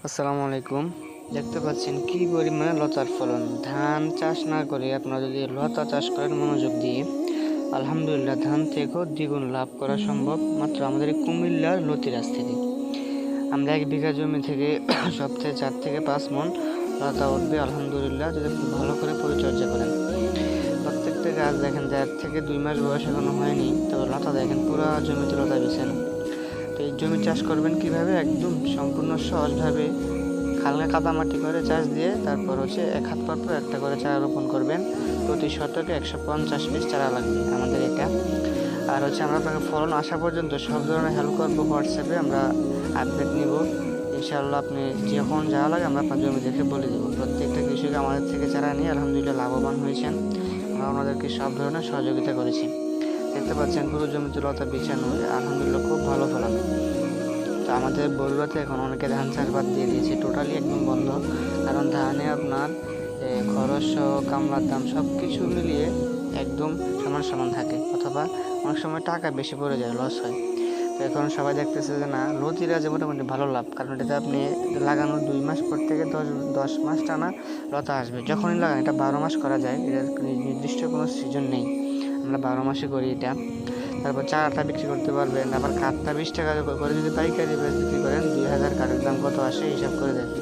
আসসালামু আলাইকুম। দেখতে পাচ্ছেন কি পরিমাণে লতার ফলন। ধান চাষ না করে আপনারা যদি লতা চাষ করেন মনোযোগ দিয়ে, আলহামদুলিল্লাহ ধান থেকেও দ্বিগুণ লাভ করা সম্ভব মাত্র আমাদের এই কুমিল্লার লতিরাজ থেকে। আমরা 1 বিঘা জমি থেকে সপ্তাহে 4 থেকে 5 মণ লতা উঠবে আলহামদুলিল্লাহ, যদি আপনি ভালো করে পরিচর্যা করেন। প্রত্যেকটা গাছ দেখেন যার থেকে 2 মাস বয়স এখনো হয়নি, তবে লতা দেখেন পুরো জমিতে লতা বিছানো। তো এই জমি চাষ করবেন কিভাবে? একদম সম্পূর্ণ সহজভাবে হালকা কাদামাটি করে চাষ দিয়ে তারপর 1 হাত পর পর একটা করে চারা রোপণ করবেন। প্রতি শতকে 150 পিস চারা লাগবে আমাদের এটা। আর আমরা আপনাকে ফলন আসা পর্যন্ত সব ধরনের হেল্প করবো। হোয়াটসঅ্যাপে আমরা আপডেট নিব ইনশাআল্লাহ। আপনি যখন যা লাগে আমরা আপনার জমি দেখে বলে দেবো। প্রত্যেকটা কৃষক আমাদের থেকে চারা নিয়ে আলহামদুলিল্লাহ লাভবান হয়েছেন। আমরা ওনাদেরকে সব ধরনের সহযোগিতা করেছি। দেখতে পাচ্ছেন পুরো জমিতে লতা বিছানো, আলহামদুলিল্লাহ খুব ভালো ফলন। তো আমাদের বগুড়াতে এখন অনেকে ধান চাষবাদ দিয়ে দিয়েছে, টোটালি একদম বন্ধ। কারণ ধানে আপনার খরচ সহ কামলার দাম সব কিছু মিলিয়ে একদম সমান সমান থাকে, অথবা অনেক সময় টাকা বেশি পড়ে যায়, লস হয়। তো এখন সবাই দেখতেছে যে না, লতিরাজে মোটামুটি ভালো লাভ, কারণ এটাতে আপনি লাগানোর 2 মাস পর থেকে 10 মাস টানা লতা আসবে। যখনই লাগান এটা 12 মাস করা যায়, এটার নির্দিষ্ট কোনো সিজন নেই, আমরা 12 মাসে করি এটা। তারপর চারাটা বিক্রি করতে পারবেন। আবার কাঠটা 20 টাকা করে যদি পাইকারি বিক্রি করেন, 2000 কাঠের দাম কত আসে হিসাব করে দেখি।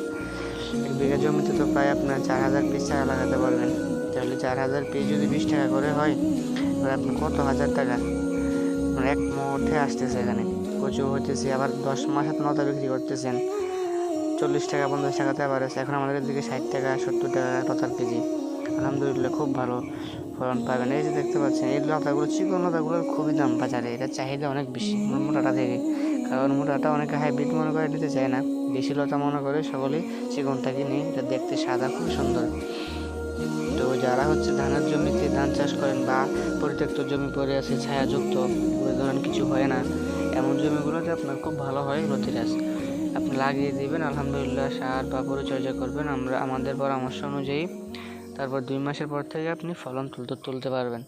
1 বিঘা জমিতে তো প্রায় আপনার 4000 পিস চারা লাগাতে পারবেন। তাহলে 4000 পিস যদি 20 টাকা করে হয়, এবার আপনি কত হাজার টাকা মানে এক মুহূর্তে আসতেছে। এখানে কচু হইতেছে, আবার 10 মাস আপনি লতা বিক্রি করতেছেন 40 টাকা 50 টাকাতে আবার আছে। এখন আমাদের দিকে 60 টাকা 70 টাকা লতার কেজি। আলহামদুলিল্লাহ খুব ভালো ফলন পাবেন। এই যে দেখতে পাচ্ছেন এই লতাগুলো, চিকন লতাগুলোর খুবই দাম বাজারে, এটা চাহিদা অনেক বেশি মোটাটা থেকে। কারণ মোটাটা অনেকে হাইব্রিড মনে করে নিতে চায় না, বেশি লতা মনে করে সকলেই চিকনটাকে নিয়ে। এটা দেখতে সাদা খুব সুন্দর। তো যারা ধানের জমিতে ধান চাষ করেন বা পরিত্যক্ত জমি পড়ে আছে ছায়াযুক্ত, ধরেন কিছু হয় না, এমন জমিগুলোতে আপনার খুব ভালো হয় লতিরাজ। আপনি লাগিয়ে দিবেন, আলহামদুলিল্লাহ সার বা পরিচর্যা করবেন আমরা আমাদের পরামর্শ অনুযায়ী। তারপর 2 মাসের পর থেকে আপনি ফলন তুলতে পারবেন।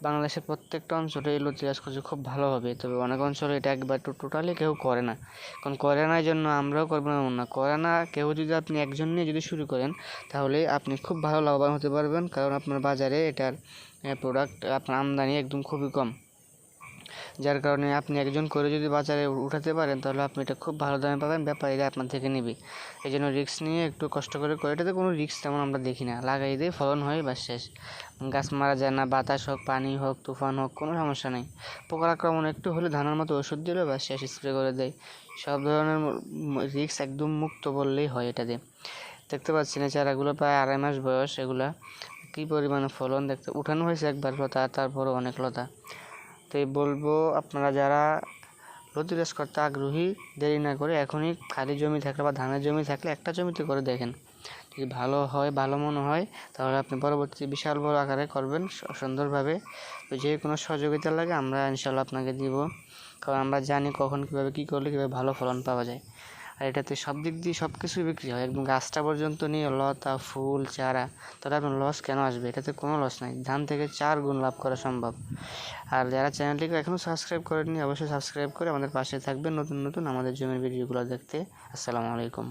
বাংলাদেশের প্রত্যেকটা অঞ্চলে এই লতিরাজ কচু খুব ভালো হবে, তবে অনেক অঞ্চলে এটা একবার টোটালি কেউ করে না। কারণ করে না এই জন্য আমরাও করবো না এমন না, করে না কেউ। যদি আপনি একজন নিয়ে যদি শুরু করেন, তাহলে আপনি খুব ভালো লাভবান হতে পারবেন। কারণ আপনার বাজারে এটার প্রোডাক্ট আপনার আমদানি একদম খুবই কম, যার কারণে আপনি একজন করে যদি বাজারে উঠাতে পারেন, তাহলে আপনি এটা খুব ভালো দামে পাবেন, ব্যাপারীরা আপনার থেকে নেবে। এই জন্য রিস্ক নিয়ে একটু কষ্ট করে এটাতে কোনো রিস্ক তেমন আমরা দেখি না, লাগাই দিয়ে ফলন হয় বা শেষ। গাছ মারা যায় না, বাতাস হোক পানি হোক তুফান হোক কোনো সমস্যা নেই। পোকার আক্রমণ একটু হলে ধানের মতো ওষুধ দিলে বা শেষ, স্প্রে করে দেয়। সব ধরনের রিস্ক একদম মুক্ত বললেই হয় এটাতে। দেখতে পাচ্ছেন এই চারাগুলো প্রায় 2.5 মাস বয়স। এগুলা কী পরিমাণে ফলন দেখতে উঠানো হয়েছে একবার লতা, তারপরও অনেক লতা। তো বলবো আপনারা যারা লতিরাজ করতে আগ্রহী, দেরি না করে এখনই খালি জমি থাকলে বা ধানের জমি থাকলে একটা জমিতে করে দেখেন। যদি ভালো হয়, ভালো মনে হয়, তাহলে আপনি পরবর্তীতে বিশাল বড় আকারে করবেন সুন্দরভাবে। তো যে কোনো সহযোগিতা লাগে আমরা ইনশাল্লাহ আপনাকে দিব, কারণ আমরা জানি কখন কীভাবে কী করলে কীভাবে ভালো ফলন পাওয়া যায়। আর এটাতে সব দিক দিয়ে সব কিছুই বিক্রি হয়, একদম গাছটা পর্যন্ত নিয়ে লতা ফুল চারা। তাহলে আপনার লস কেন আসবে? এটাতে কোনো লস নাই, ধান থেকে 4 গুণ লাভ করা সম্ভব। আর যারা চ্যানেলটিকে এখনও সাবস্ক্রাইব করেননি, অবশ্যই সাবস্ক্রাইব করে আমাদের পাশে থাকবেন নতুন নতুন আমাদের জমির ভিডিওগুলো দেখতে। আসসালামু আলাইকুম।